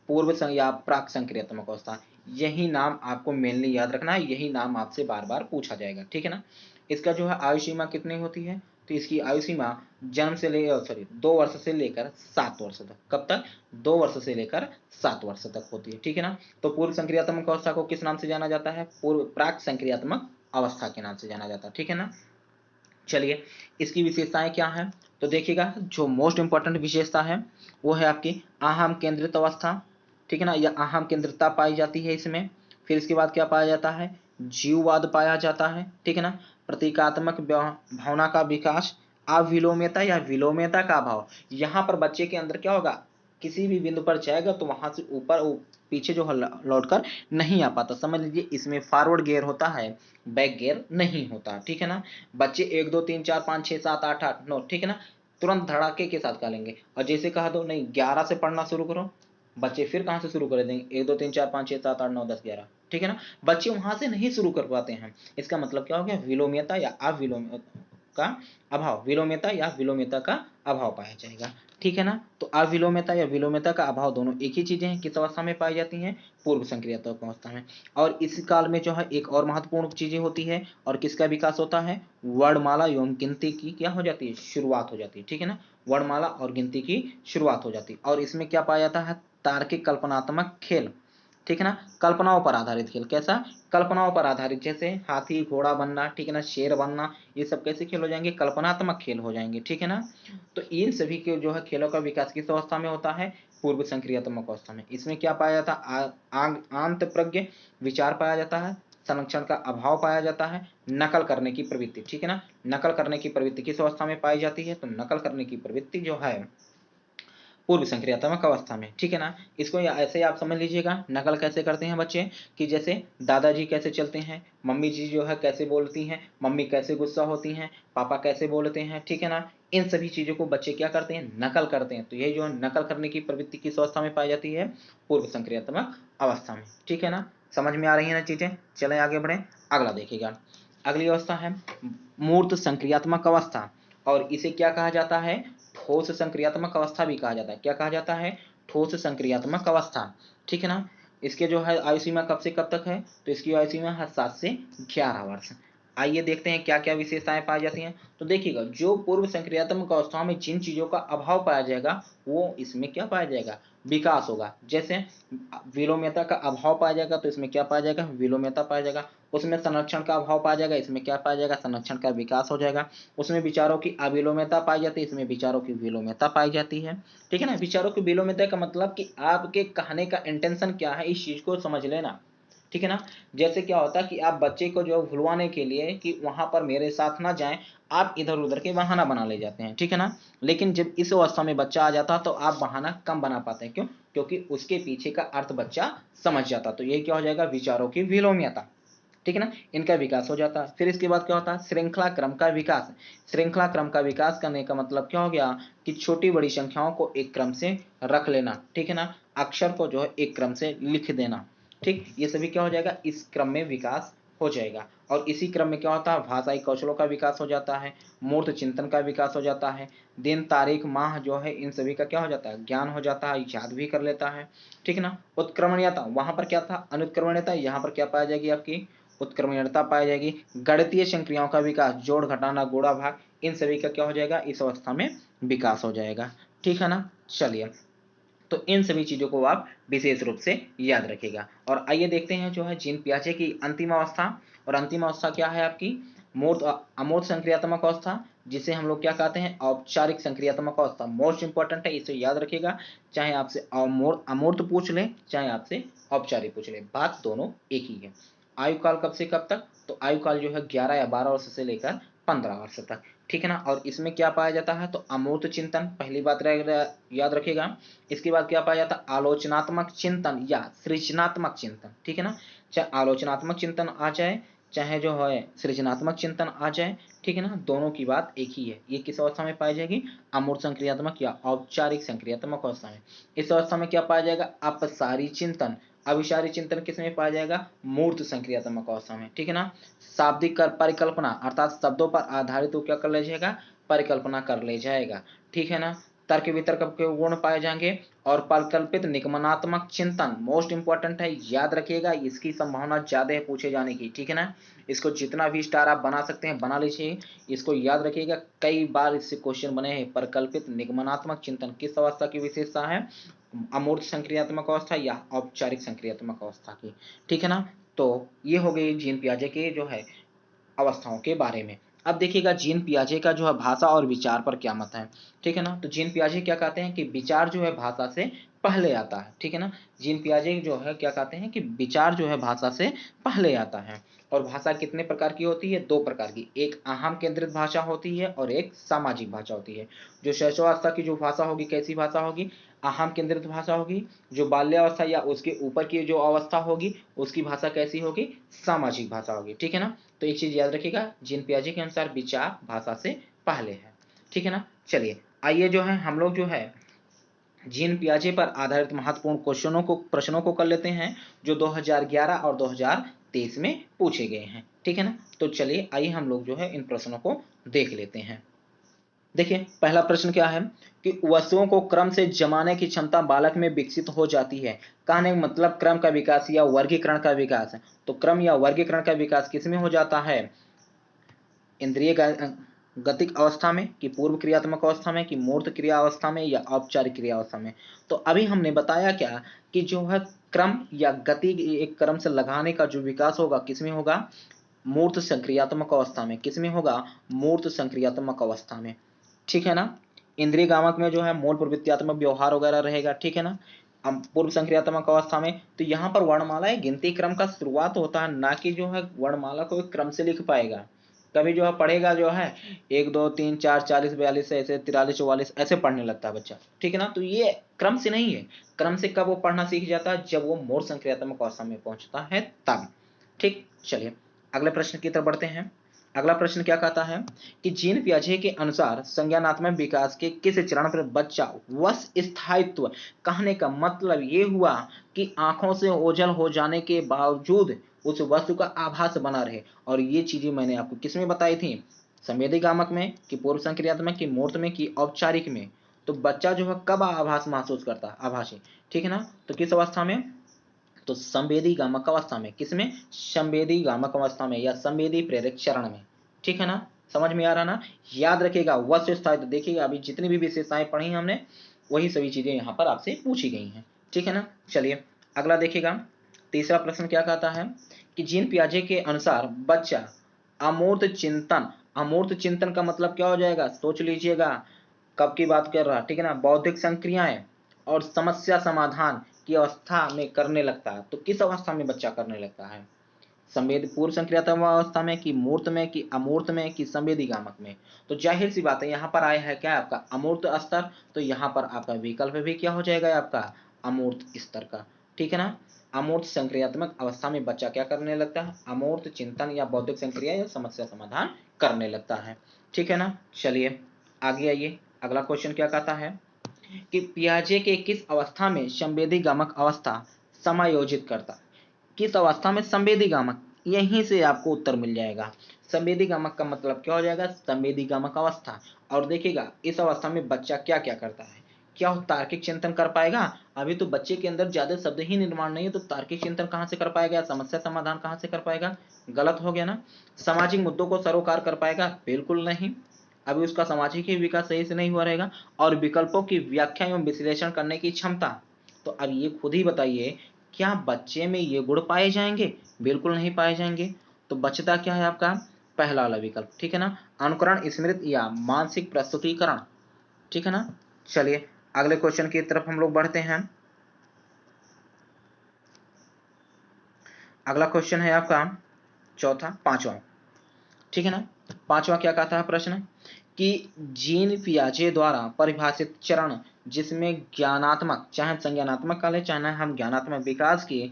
पूर्व या प्राक संक्रियात्मक अवस्था। यही नाम आपको मेनली याद रखना है, यही नाम आपसे बार बार पूछा जाएगा, ठीक है ना। इसका जो है आयु सीमा कितनी होती है, तो इसकी आयु सीमा जन्म से ले 2 वर्ष से लेकर 7 वर्ष तक, कब तक, 2 वर्ष से लेकर 7 वर्ष तक होती है, ठीक है ना। तो पूर्व संक्रियात्मक अवस्था को किस नाम से जाना जाता है, पूर्व प्राक संक्रियात्मक अवस्था के नाम से जाना जाता है, ठीक है ना। चलिए इसकी विशेषताएं क्या है, तो देखिएगा जो मोस्ट इंपॉर्टेंट विशेषता है वो है आपकी अहम केंद्रित अवस्था, ठीक है ना, या अहम केंद्रितता पाई जाती है इसमें। फिर इसके बाद क्या पाया जाता है, जीववाद पाया जाता है, ठीक है ना। प्रतीकात्मक भावना का विकास, अविलोम्यता या विलोम्यता का अभाव। यहाँ पर बच्चे के अंदर क्या होगा, किसी भी बिंदु पर जाएगा तो वहां से ऊपर पीछे जो है लौटकर नहीं आ पाता। समझ लीजिए इसमें फॉरवर्ड गियर होता है, बैक गियर नहीं होता, ठीक है ना। बच्चे 1 2 3 4 5 6 7 8 8 9, ठीक है ना, तुरंत धड़ाके के साथ खा लेंगे। और जैसे कहा दो नहीं 11 से पढ़ना शुरू करो, बच्चे फिर कहाँ से शुरू कर देंगे 1 2 3 4 5 6 7 8 9 10 11, ठीक है ना। बच्चे वहां से नहीं शुरू कर पाते हैं। इसका मतलब क्या हो गया, विलोम्यता या अविलोम्यता का अभाव, विलोम्यता या विलोम्यता का अभाव पाया जाएगा, ठीक है ना। तो अविलोम्यता या विलोम्यता का अभाव दोनों एक ही चीजें हैं, किस अवस्था में पाई जाती हैं, पूर्व संक्रियात्मक अवस्था में। और इस काल में जो है एक और महत्वपूर्ण चीजें होती है, और किसका विकास होता है, वर्णमाला एवं गिनती की क्या हो जाती है, शुरुआत हो जाती है, ठीक है ना। वर्णमाला और गिनती की शुरुआत हो जाती है। और इसमें क्या पाया जाता है, तार्किक कल्पनात्मक खेल, ठीक है ना। कल्पनाओं पर आधारित खेल, कैसा, कल्पनाओं पर आधारित, जैसे हाथी घोड़ा बनना, ठीक है ना, शेर बनना, ये सब कैसे खेल हो जाएंगे, कल्पनात्मक खेल हो जाएंगे, ठीक है ना। तो इन सभी के जो है खेलों का विकास किस अवस्था में होता है, पूर्व संक्रियात्मक अवस्था में। इसमें क्या पाया जाता है, आंत प्रज्ञ विचार पाया जाता है, संरक्षण का अभाव पाया जाता है, नकल करने की प्रवृत्ति, ठीक है ना। नकल करने की प्रवृत्ति किस अवस्था में पाई जाती है, तो नकल करने की प्रवृत्ति जो है पूर्व संक्रियात्मक अवस्था में, ठीक है ना। इसको ऐसे आप समझ लीजिएगा, नकल कैसे करते हैं बच्चे, कि जैसे दादाजी कैसे चलते हैं, मम्मी जी जो है कैसे बोलती हैं, मम्मी कैसे गुस्सा होती हैं, पापा कैसे बोलते हैं, ठीक है ना। इन सभी चीजों को बच्चे क्या करते हैं, नकल करते हैं। तो यही जो है नकल करने की प्रवृत्ति किस अवस्था में पाई जाती है, पूर्व संक्रियात्मक अवस्था में, ठीक है ना। समझ में आ रही है ना चीजें। चले आगे बढ़े, अगला देखिएगा। अगली अवस्था है मूर्त संक्रियात्मक अवस्था, और इसे क्या कहा जाता है, ठोस संक्रियात्मक अवस्था भी कहा जाता है। क्या कहा जाता है, ठोस संक्रियात्मक अवस्था, ठीक है ना। इसके जो है आयु सीमा कब से कब तक है, तो इसकी आयु सीमा है 7 से 11 वर्ष। आइए देखते हैं क्या क्या विशेषताएं पाई जाती हैं। तो देखिएगा, जो पूर्व संक्रियात्मक अवस्था में जिन चीजों का अभाव पाया जाएगा, वो इसमें क्या पाया जाएगा, विकास होगा। जैसे विलोम्यता का अभाव पाया जाएगा, तो इसमें क्या पाया जाएगा, विलोम्यता पाया जाएगा। उसमें संरक्षण का अभाव पाया जाएगा, इसमें क्या पाया जाएगा, संरक्षण का विकास हो जाएगा। उसमें विचारों की अविलोम्यता पाई जाती है, इसमें विचारों की विलोम्यता पाई जाती है, ठीक है ना। विचारों की विलोम्यता का मतलब कि आपके कहने का इंटेंशन क्या है, इस चीज को समझ लेना, ठीक है ना। जैसे क्या होता है कि आप बच्चे को जो भुलवाने के लिए कि वहां पर मेरे साथ ना जाएं, आप इधर उधर के बहाना बना ले जाते हैं, ठीक है ना। लेकिन जब इस अवस्था में बच्चा आ जाता है तो आप बहाना कम बना पाते हैं, क्यों, क्योंकि उसके पीछे का अर्थ बच्चा समझ जाता। तो ये क्या हो जाएगा, विचारों की विलोम्यता, ठीक है ना, इनका विकास हो जाता है। फिर इसके बाद क्या होता है, श्रृंखला क्रम का विकास। श्रृंखला क्रम का विकास करने का मतलब क्या हो गया, कि छोटी बड़ी संख्याओं को एक क्रम से रख लेना, ठीक है ना। अक्षर को जो है एक क्रम से लिख देना, ठीक, ये सभी क्या हो जाएगा, इस क्रम में विकास हो जाएगा। और इसी क्रम में क्या होता है, भाषाई कौशलों का विकास हो जाता है, मूर्त चिंतन का विकास हो जाता है, दिन तारीख माह जो है इन सभी का क्या हो जाता है, ज्ञान हो जाता है, याद भी कर लेता है, ठीक है ना। उत्क्रमणीयता, वहां पर क्या था, अनुत्क्रमणीयता, यहाँ पर क्या पाई जाएगी, आपकी उत्क्रमणीयता पाई जाएगी। गणितीय संक्रियाओं का विकास, जोड़ घटाना गुणा भाग, इन सभी का क्या हो जाएगा, इस अवस्था में विकास हो जाएगा, ठीक है ना। चलिए, तो इन सभी चीजों को आप विशेष रूप से याद रखिएगा। और आइए देखते हैं जो है जीन पियाजे की अंतिम अवस्था। और अंतिम अवस्था क्या है आपकी, मूर्त अमूर्त संक्रियात्मक अवस्था, जिसे हम लोग क्या कहते हैं, औपचारिक संक्रियात्मक अवस्था। मोस्ट इंपॉर्टेंट है, इसे याद रखिएगा। चाहे आपसे अमूर्त पूछ ले, चाहे आपसे औपचारिक पूछ ले, बात दोनों एक ही है। आयु काल कब से कब तक, तो आयु काल जो है 11 या 12 वर्ष से लेकर 15 वर्ष तक, ठीक है ना। और इसमें क्या पाया जाता है, तो अमूर्त चिंतन, पहली बात याद रखिएगा। इसके बाद क्या पाया जाता है, आलोचनात्मक चिंतन या सृजनात्मक चिंतन, ठीक है ना। चाहे आलोचनात्मक चिंतन आ जाए, चाहे जो है सृजनात्मक चिंतन आ जाए, ठीक है ना, दोनों की बात एक ही है। ये किस अवस्था में पाई जाएगी, अमूर्त संक्रियात्मक या औपचारिक संक्रियात्मक अवस्था में। इस अवस्था में क्या पाया जाएगा, अपसारी चिंतन। अभिसारी चिंतन किस में पाया जाएगा, मूर्त संक्रियात्मक अवस्था में, ठीक है ना। शाब्दिक परिकल्पना अर्थात शब्दों पर आधारित वो क्या कर ले जाएगा, परिकल्पना कर ले जाएगा, ठीक है ना। तर्क वितर्क के गुण पाए जाएंगे। और परिकल्पित निगमनात्मक चिंतन मोस्ट इंपॉर्टेंट है, याद रखिएगा, इसकी संभावना ज्यादा है पूछे जाने की, ठीक है ना। इसको जितना भी स्टार आप बना सकते हैं बना लीजिए, इसको याद रखिएगा, कई बार इससे क्वेश्चन बने हैं। परिकल्पित निगमनात्मक चिंतन किस अवस्था की विशेषता है, अमूर्त संक्रियात्मक अवस्था या औपचारिक संक्रियात्मक अवस्था की, ठीक है ना। तो ये हो गई जीन पियाजे के जो है अवस्थाओं के बारे में। अब देखिएगा जीन पियाजे का जो है भाषा और विचार पर क्या मत है, ठीक है ना। तो जीन पियाजे क्या कहते हैं कि विचार जो है भाषा से पहले आता है, ठीक है ना। जीन पियाजे जो है क्या कहते हैं कि विचार जो है भाषा से पहले आता है। और भाषा कितने प्रकार की होती है, 2 प्रकार की, एक आहाम केंद्रित भाषा होती है और एक सामाजिक भाषा होती है। जो शैशवावस्था की जो भाषा होगी, कैसी भाषा होगी, आहाम केंद्रित भाषा होगी। जो बाल्यावस्था या उसके ऊपर की जो अवस्था होगी, उसकी भाषा कैसी होगी, सामाजिक भाषा होगी, ठीक है ना। तो एक चीज याद रखिएगा, जीन पियाजे के अनुसार विचार भाषा से पहले है, ठीक है ना। चलिए आइए जो है हम लोग जो है जीन पियाजे पर आधारित महत्वपूर्ण प्रश्नों को कर लेते हैं जो 2011 और 2023 में पूछे गए हैं। ठीक है ना, तो चलिए आइए हम लोग जो है इन प्रश्नों को देख लेते हैं। देखिए पहला प्रश्न क्या है कि वस्तुओं को क्रम से जमाने की क्षमता बालक में विकसित हो जाती है। कहने का मतलब क्रम का विकास या वर्गीकरण का विकास है। तो क्रम या वर्गीकरण का विकास किसमें हो जाता है? इंद्रिय गतिक अवस्था में, कि पूर्व क्रियात्मक अवस्था में, कि मूर्त क्रिया अवस्था में, या औपचारिक क्रिया अवस्था में। तो अभी हमने बताया क्या कि जो है क्रम या गति एक क्रम से लगाने का जो विकास होगा किसमें होगा? मूर्त संक्रियात्मक अवस्था में। किसमें होगा? मूर्त संक्रियात्मक अवस्था में। ठीक है ना। इंद्रिय गामक में जो है मूल प्रवृत्त्यात्मक व्यवहार वगैरह रहेगा। ठीक है ना। पूर्व संक्रियात्मक अवस्था में तो यहाँ पर वर्णमाला एक गिनती क्रम का शुरुआत होता है, ना कि जो है वर्णमाला को एक क्रम से लिख पाएगा। कभी जो है पढ़ेगा जो है 1 2 3 4 40 42 ऐसे 43 44 ऐसे पढ़ने लगता है बच्चा। ठीक है ना, तो ये क्रम से नहीं है। क्रम से कब वो पढ़ना सीख जाता है? जब वो मूल संक्रियात्मक अवस्था में पहुंचता है तब। ठीक, चलिए अगले प्रश्न की तरफ बढ़ते हैं। अगला प्रश्न क्या कहता है कि जीन पियाजे के अनुसार संज्ञानात्मक विकास के किस चरण पर बच्चा वश स्थायित्व, कहने का मतलब ये हुआ कि आंखों से ओझल हो जाने के बावजूद उस वस्तु का आभास बना रहे। और ये चीजें मैंने आपको किसमें बताई थी? संवेदी गामक में, कि पूर्व संक्रियात्मक, की मूर्त में, की औपचारिक में। तो बच्चा जो है कब आभास महसूस करता है? आभासी। ठीक है ना, तो किस अवस्था में? तो संवेदी गामक अवस्था में। किसमें? संवेदी गामक अवस्था में या संवेदी प्रेरक चरण में। ठीक है ना, समझ में आ रहा ना। याद रखिएगा वश स्थायित्व। देखिएगा अभी जितनी भी विशेषताएं पढ़ी हमने वही सभी चीजें यहाँ पर आपसे पूछी गई हैं। ठीक है ना, चलिए अगला देखिएगा। तीसरा प्रश्न क्या कहता है कि जीन पियाजे के अनुसार बच्चा अमूर्त चिंतन, अमूर्त चिंतन का मतलब क्या हो जाएगा? सोच लीजिएगा कब की बात कर रहा। ठीक है ना, बौद्धिक संक्रियाएं और समस्या समाधान की अवस्था में करने लगता है। तो किस अवस्था में बच्चा करने लगता है? संवेद पूर्व संक्रियात्मक अवस्था में, कि मूर्त में, कि अमूर्त में, कि संवेदी गामक में। तो जाहिर सी बात है यहाँ पर आया है क्या आपका? अमूर्त स्तर। तो यहाँ पर आपका विकल्प भी क्या हो जाएगा आपका? अमूर्त स्तर का। ठीक है ना, अमूर्त संक्रियात्मक अवस्था में बच्चा क्या करने लगता है? अमूर्त चिंतन या बौद्धिक संक्रिया या समस्या समाधान करने लगता है। ठीक है ना, चलिए आगे आइए। अगला क्वेश्चन क्या कहता है कि पियाजे के किस अवस्था में संवेदी गामक अवस्था समायोजित करता? किस अवस्था में संवेदी गामक? यहीं से आपको उत्तर मिल जाएगा। संवेदी गामक का मतलब क्या हो जाएगा? संवेदी गामक अवस्था। और देखिएगा इस अवस्था में बच्चा क्या क्या करता है? क्या वो तार्किक चिंतन कर पाएगा? अभी तो बच्चे के अंदर ज्यादा शब्द ही निर्माण नहीं है, तो तार्किक चिंतन कहाँ से कर पाएगा? समस्या समाधान कहाँ से कर पाएगा? गलत हो गया ना। सामाजिक मुद्दों को सरोकार कर पाएगा? बिल्कुल नहीं। अभी उसका सामाजिक ही विकास सही से नहीं हुआ रहेगा। और विकल्पों की व्याख्या एवं विश्लेषण करने की क्षमता, तो अब ये खुद ही बताइए क्या बच्चे में ये गुण पाए जाएंगे? बिल्कुल नहीं पाए जाएंगे। तो बचता क्या है आपका? पहला वाला विकल्प। ठीक है ना, अनुकरण, स्मृति या मानसिक प्रस्तुतिकरण। ठीक है ना, चलिए अगले क्वेश्चन की तरफ हम लोग बढ़ते हैं। अगला क्वेश्चन है आपका चौथा, पांचवा। ठीक है ना, पांचवा क्या कहता है प्रश्न कि जीन पियाजे द्वारा परिभाषित चरण जिसमें ज्ञानात्मक, चाहे संज्ञानात्मक काले चाहे हम ज्ञानात्मक विकास की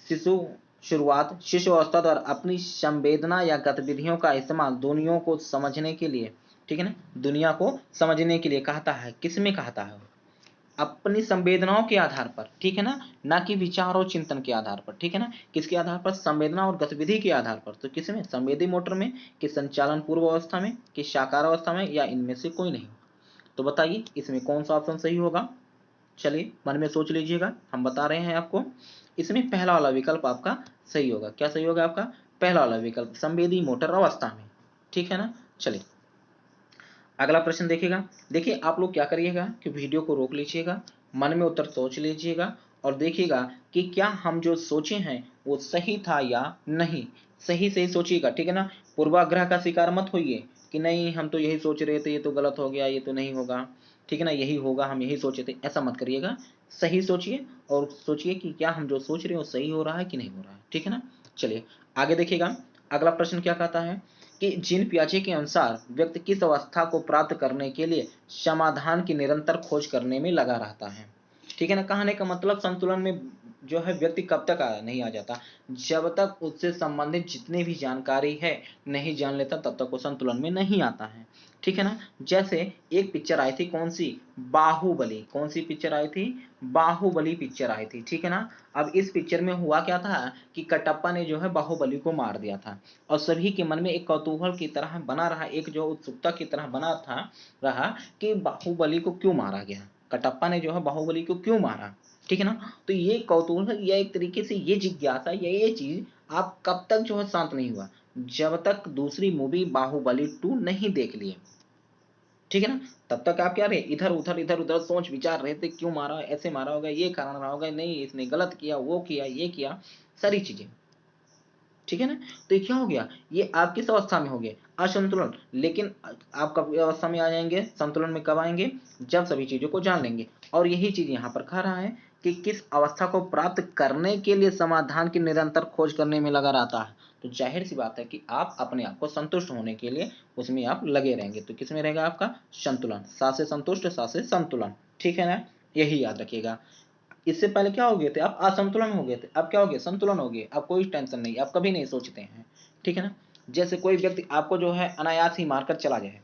शिशु शुरुआत, शिशु अवस्था द्वारा अपनी संवेदना या गतिविधियों का इस्तेमाल दुनिया को समझने के लिए, ठीक है ना, दुनिया को समझने के लिए कहता है। किसमें कहता है? अपनी संवेदनाओं के आधार पर। ठीक है ना, ना कि विचार और चिंतन के आधार पर। ठीक है ना, किसके आधार पर? संवेदना और गतिविधि के आधार पर। तो किसमें? संवेदी मोटर में, कि संचालन पूर्व अवस्था में, कि साकार अवस्था में, या इनमें से कोई नहीं। तो बताइए इसमें कौन सा ऑप्शन सही होगा? चलिए मन में सोच लीजिएगा, हम बता रहे हैं आपको। इसमें पहला वाला विकल्प आपका सही होगा। क्या सही होगा आपका? पहला वाला विकल्प, संवेदी मोटर अवस्था में। ठीक है ना, चलिए अगला प्रश्न देखिएगा। देखिए आप लोग क्या करिएगा कि वीडियो को रोक लीजिएगा, मन में उत्तर सोच लीजिएगा और देखिएगा कि क्या हम जो सोचे हैं वो सही था या नहीं। सही सही सोचिएगा। ठीक है ना, पूर्वाग्रह का शिकार मत होइए कि नहीं हम तो यही सोच रहे थे, ये तो गलत हो गया, ये तो नहीं होगा। ठीक है ना, यही होगा, हम यही सोचे थे, ऐसा मत करिएगा। सही सोचिए और सोचिए कि क्या हम जो सोच रहे हैं वो सही हो रहा है कि नहीं हो रहा है। ठीक है ना, चलिए आगे देखिएगा। अगला प्रश्न क्या कहता है कि जीन पियाजे के अनुसार व्यक्ति किस अवस्था को प्राप्त करने के लिए समाधान की निरंतर खोज करने में लगा रहता है। ठीक है ना, कहने का मतलब संतुलन में जो है व्यक्ति कब तक नहीं आ जाता, जब तक उससे संबंधित जितनी भी जानकारी है नहीं जान लेता तब तक वो संतुलन में नहीं आता है। ठीक है ना। जैसे एक पिक्चर आई थी, कौन सी, बाहुबली। कौन सी पिक्चर आई थी, बाहुबली पिक्चर आई थी। ठीक है ना। अब इस पिक्चर में हुआ क्या था कि कटप्पा ने जो है बाहुबली को मार दिया था, और सभी के मन में एक कौतूहल की तरह बना रहा, एक जो उत्सुकता की तरह बना था रहा कि बाहुबली को क्यों मारा गया, कटप्पा ने जो है बाहुबली को क्यों मारा। ठीक है ना। तो ये कौतूहल या एक तरीके से ये जिज्ञासा या ये चीज आप कब तक जो है शांत नहीं हुआ, जब तक दूसरी मूवी बाहुबली 2 नहीं देख लिए। ठीक है ना। तब तक आप क्या रहे, इधर उधर सोच विचार रहे थे, क्यों मारा, ऐसे मारा होगा, ये कारण रहा होगा, नहीं इसने गलत किया, वो किया, ये किया, सारी चीजें। ठीक है ना। तो ये क्या हो गया, ये आप किस अवस्था में हो गए, असंतुलन। लेकिन आप कब अवस्था में आ जाएंगे, संतुलन में कब आएंगे, जब सभी चीजों को जान लेंगे। और यही चीज यहाँ पर कह रहा है कि किस अवस्था को प्राप्त करने के लिए समाधान की निरंतर खोज करने में लगा रहता है। तो जाहिर सी बात है कि आप अपने आप को संतुष्ट होने के लिए उसमें आप लगे रहेंगे। तो किसमें रहेगा आपका संतुलन, सा से संतुष्ट, सा से संतुलन। ठीक है ना। यही याद रखिएगा। इससे पहले क्या हो गए थे आप, असंतुलन हो गए थे, अब क्या हो गए, संतुलन हो गए, अब कोई टेंशन नहीं, आप कभी नहीं सोचते हैं। ठीक है ना। जैसे कोई व्यक्ति आपको जो है अनायास ही मारकर चला जाए,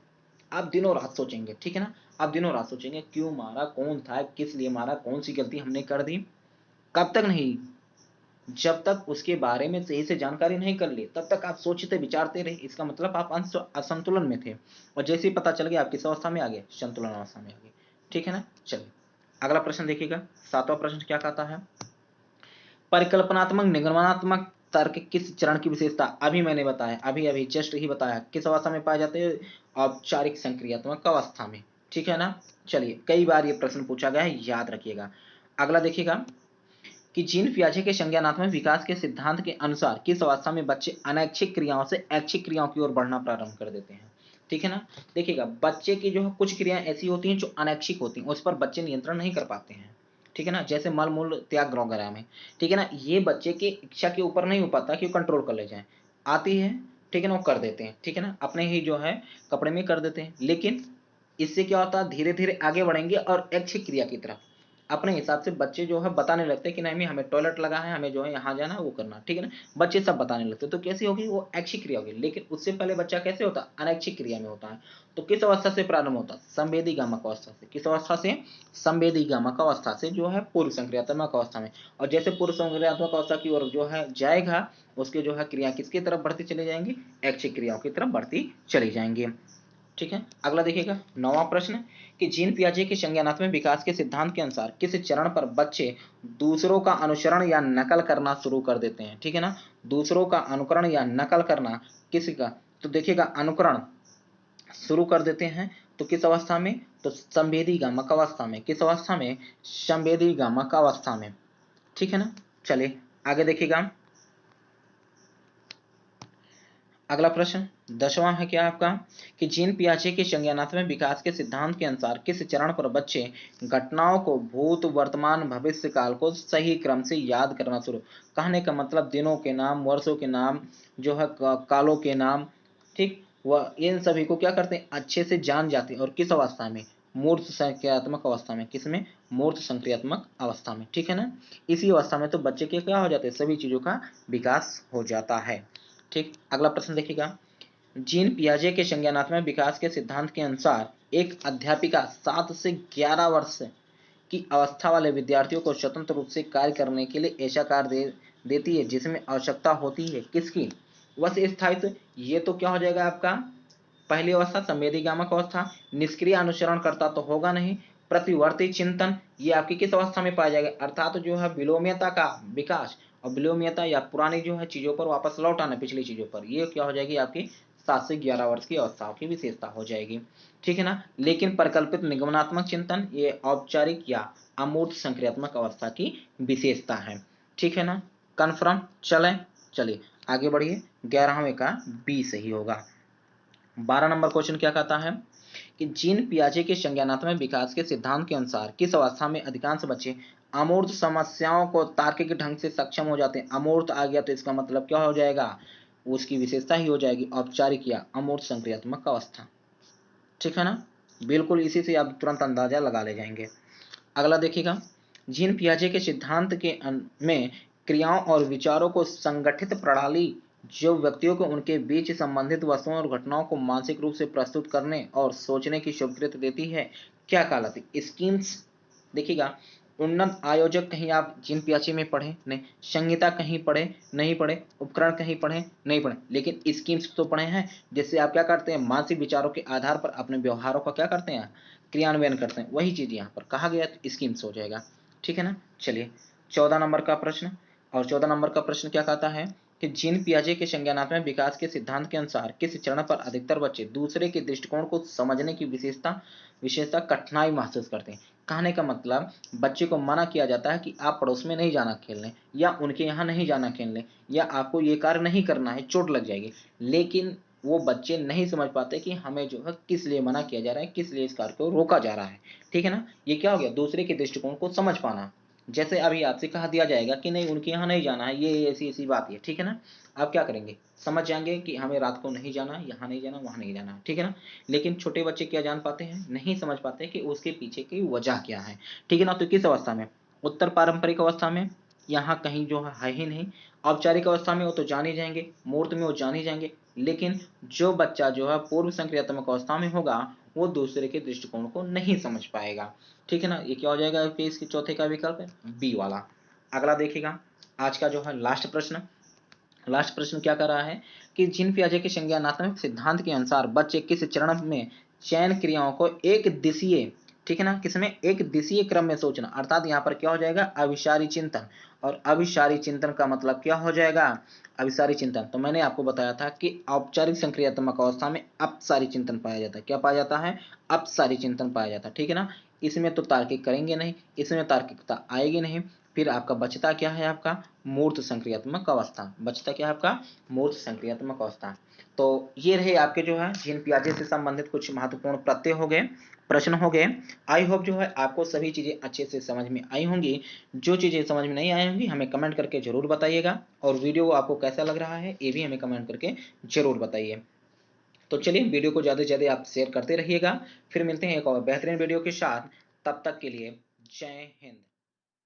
आप दिनों रात सोचेंगे। ठीक है ना। आप दिनों रात सोचेंगे क्यों मारा, कौन था, किस लिए मारा, कौन सी गलती हमने कर दी। कब तक नहीं, जब तक उसके बारे में सही से जानकारी नहीं कर ली तब तक आप सोचते विचारते रहे। इसका मतलब आप असंतुलन में थे, और जैसे ही पता चल गया आप किस अवस्था में आ गए, संतुलन अवस्था में आ गए। ठीक है ना। चलिए अगला प्रश्न देखिएगा। 7वां प्रश्न क्या कहता है, परिकल्पनात्मक निगमनात्मक तर्क किस चरण की विशेषता, अभी मैंने बताया, अभी जस्ट ही बताया, किस अवस्था में पाए जाते हैं, औपचारिक संक्रियात्मक अवस्था में। ठीक है ना। चलिए कई बार ये प्रश्न पूछा गया है, याद रखिएगा। अगला देखिएगा कि जीन पियाजे के संज्ञानात्मक विकास के सिद्धांत के अनुसार किस अवस्था में बच्चे अनैच्छिक क्रियाओं से ऐच्छिक क्रियाओं की ओर बढ़ना प्रारंभ कर देते हैं। ठीक है ना। देखिएगा बच्चे की जो है कुछ क्रियाएं ऐसी होती हैं जो अनैच्छिक होती हैं, उस पर बच्चे नियंत्रण नहीं कर पाते हैं। ठीक है ना। जैसे मल मूल त्याग वगैरह में। ठीक है ना। ये बच्चे की इच्छा के ऊपर नहीं हो पाता कि वो कंट्रोल कर ले जाए, आती है। ठीक है ना। वो कर देते हैं। ठीक है ना। अपने ही जो है कपड़े में कर देते हैं। लेकिन इससे क्या होता है, धीरे धीरे आगे बढ़ेंगे और ऐच्छिक क्रिया की तरफ अपने हिसाब से बच्चे जो है बताने लगते हैं कि नहीं हमें टॉयलेट लगा है, हमें जो है यहाँ जाना है, वो करना। ठीक है ना। बच्चे सब बताने लगते हैं। तो कैसी होगी, वो ऐच्छिक क्रिया होगी। लेकिन उससे पहले बच्चा कैसे होता है, अनैच्छिक क्रिया में होता है। तो किस अवस्था से प्रारंभ होता है, संवेदी गामक अवस्था से। किस अवस्था से, संवेदी गामक अवस्था से, जो है पूर्व संक्रियात्मक अवस्था में। और जैसे पूर्व संक्रियात्मक अवस्था की ओर जो है जाएगा, उसके जो है क्रिया किसकी तरफ बढ़ती चली जाएंगी, ऐच्छिक क्रियाओं की तरफ बढ़ती चली जाएंगी। ठीक है। अगला देखिएगा 9वां प्रश्न कि जीन पियाजे के संज्ञानात्मक विकास के सिद्धांत के अनुसार किस चरण पर बच्चे दूसरों का अनुसरण या नकल करना शुरू कर देते हैं। ठीक है ना। दूसरों का अनुकरण या नकल करना किसी का, तो देखिएगा अनुकरण शुरू कर देते हैं। तो किस अवस्था में, तो संवेदी गामक अवस्था में। किस अवस्था में, संवेदी गामक अवस्था में। ठीक है ना। चलिए आगे देखिएगा। अगला प्रश्न 10वां है क्या आपका कि जीन पियाजे के संज्ञानात्मक विकास के सिद्धांत के अनुसार किस चरण पर बच्चे घटनाओं को भूत वर्तमान भविष्य काल को सही क्रम से याद करना शुरू, कहने का मतलब दिनों के नाम, वर्षों के नाम, जो है कालों के नाम। ठीक, वह इन सभी को क्या करते हैं, अच्छे से जान जाते हैं। और किस अवस्था में, मूर्त संक्रियात्मक अवस्था में। किसमें, मूर्त संक्रियात्मक अवस्था में। ठीक है ना। इसी अवस्था में तो बच्चे के क्या हो जाते हैं, सभी चीजों का विकास हो जाता है। ठीक। अगला प्रश्न देखिएगा। जीन पियाजे के संज्ञानात्मक विकास के सिद्धांत के अनुसार एक अध्यापिका 7 से 11 वर्ष की अवस्था वाले विद्यार्थियों को स्वतंत्र रूप से कार्य करने के लिए ऐसा कार्य देती है जिसमें आवश्यकता होती है किसकी, वश स्थायित्व। ये तो क्या हो जाएगा आपका, पहली अवस्था संवेदी गामक अवस्था। निष्क्रिय अनुसरण करता तो होगा नहीं। प्रतिवर्ती चिंतन, ये आपकी किस अवस्था में पाया जाएगा, अर्थात जो है विलोम्यता का विकास। और विलोम्यता या पुरानी जो है चीजों पर वापस लौट आना, पिछली चीजों पर, ये क्या हो जाएगी आपकी 7 से 11 वर्ष की अवस्थाओं की विशेषता हो जाएगी। ठीक है ना। लेकिन परिकल्पित निगमनात्मक चिंतन ये औपचारिक या अमूर्त संक्रियात्मक अवस्था की विशेषता है। ठीक है ना। कन्फर्म, चलें, चलिए आगे बढ़िए। 11वें का बी सही होगा। 12 नंबर क्वेश्चन क्या कहता है कि जीन पियाजे के संज्ञानात्मक विकास के सिद्धांत के अनुसार किस अवस्था में अधिकांश बच्चे अमूर्त समस्याओं को तार्किक ढंग से सक्षम हो जाते हैं। अमूर्त आ गया तो इसका मतलब क्या हो जाएगा, उसकी विशेषता ही हो जाएगी औपचारिक या अमूर्त संक्रियात्मक अवस्था। ठीक है ना। बिल्कुल इसी से आप तुरंत अंदाजा लगा ले जाएंगे। अगला देखिएगा जीन पियाजे के सिद्धांत के में क्रियाओं और विचारों को संगठित प्रणाली जो व्यक्तियों को उनके बीच संबंधित वस्तुओं और घटनाओं को मानसिक रूप से प्रस्तुत करने और सोचने की स्वीकृति देती है, क्या कहलाती? स्कीम्स। देखिएगा, उन्नत आयोजक कहीं आप जीन पियाजे में पढ़े नहीं, संहिता कहीं पढ़े नहीं पढ़े, उपकरण कहीं पढ़े नहीं पढ़े, लेकिन स्कीम्स तो पढ़े हैं, जिससे आप क्या करते हैं, मानसिक विचारों के आधार पर अपने व्यवहारों का क्या करते हैं, क्रियान्वयन करते हैं। वही चीज यहाँ पर कहा गया तो स्कीम्स हो जाएगा। ठीक है ना। चलिए 14 नंबर का प्रश्न, और 14 नंबर का प्रश्न क्या कहता है कि जीन पियाजे के संज्ञानात्मक विकास के सिद्धांत के अनुसार किस चरण पर अधिकतर बच्चे दूसरे के दृष्टिकोण को समझने की विशेषता कठिनाई महसूस करते हैं? कहने का मतलब, बच्चे को मना किया जाता है कि आप पड़ोस में नहीं जाना खेलने, या उनके यहाँ नहीं जाना खेलने, या आपको ये कार्य नहीं करना है, चोट लग जाएगी। लेकिन वो बच्चे नहीं समझ पाते कि हमें जो है किस लिए मना किया जा रहा है, किस लिए इस कार्य को रोका जा रहा है। ठीक है ना। ये क्या हो गया, दूसरे के दृष्टिकोण को समझ पाना। जैसे अभी आपसे कहा दिया जाएगा कि नहीं उनके यहाँ नहीं जाना है, ये ऐसी ऐसी बात है। ठीक है ना। आप क्या करेंगे, समझ जाएंगे कि हमें रात को नहीं जाना, यहाँ नहीं जाना, वहां नहीं जाना। ठीक है ना। लेकिन छोटे बच्चे क्या जान पाते हैं, नहीं समझ पाते कि उसके पीछे की वजह क्या है। ठीक है ना। तो किस अवस्था में, उत्तर पारंपरिक अवस्था में, यहाँ कहीं जो है ही नहीं। औपचारिक अवस्था में वो तो जान ही जाएंगे, मूर्त में वो जान ही जाएंगे। लेकिन जो बच्चा जो है पूर्व संक्रियात्मक अवस्था में होगा, वो दूसरे के दृष्टिकोण को नहीं समझ पाएगा। ठीक है ना। ये क्या हो जाएगा, इसके चौथे का विकल्प है बी वाला। अगला देखिएगा, आज का जो है लास्ट प्रश्न। लास्ट प्रश्न क्या कर रहा है कि जीन पियाजे के संज्ञानात्मक सिद्धांत के अनुसार बच्चे किस चरण में चयन क्रियाओं को एक दिशीय, ठीक है ना, किसमें, एक दिशीय क्रम में सोचना, अर्थात यहाँ पर क्या हो जाएगा, अभिसारी चिंतन। और अभिसारी चिंतन का मतलब क्या हो जाएगा, अभिसारी चिंतन। तो मैंने आपको बताया था कि औपचारिक संक्रियात्मक अवस्था में अपसारी चिंतन पाया जाता है। क्या पाया जाता है, अपसारी चिंतन पाया जाता है। ठीक है ना। इसमें तो तार्किक करेंगे नहीं, इसमें तार्किकता आएगी नहीं। फिर आपका बचता क्या है, आपका मूर्त संक्रियात्मक अवस्था। बचता क्या है आपका, मूर्त संक्रियात्मक अवस्था। तो ये रहे आपके जो है जीन पियाजे से संबंधित कुछ महत्वपूर्ण प्रत्यय हो गए, प्रश्न हो गए। आई होप जो है आपको सभी चीजें अच्छे से समझ में आई होंगी। जो चीजें समझ में नहीं आई होंगी हमें कमेंट करके जरूर बताइएगा, और वीडियो आपको कैसा लग रहा है ये भी हमें कमेंट करके जरूर बताइए। तो चलिए वीडियो को ज़्यादा से ज़्यादा आप शेयर करते रहिएगा। फिर मिलते हैं एक और बेहतरीन वीडियो के साथ, तब तक के लिए जय हिंद।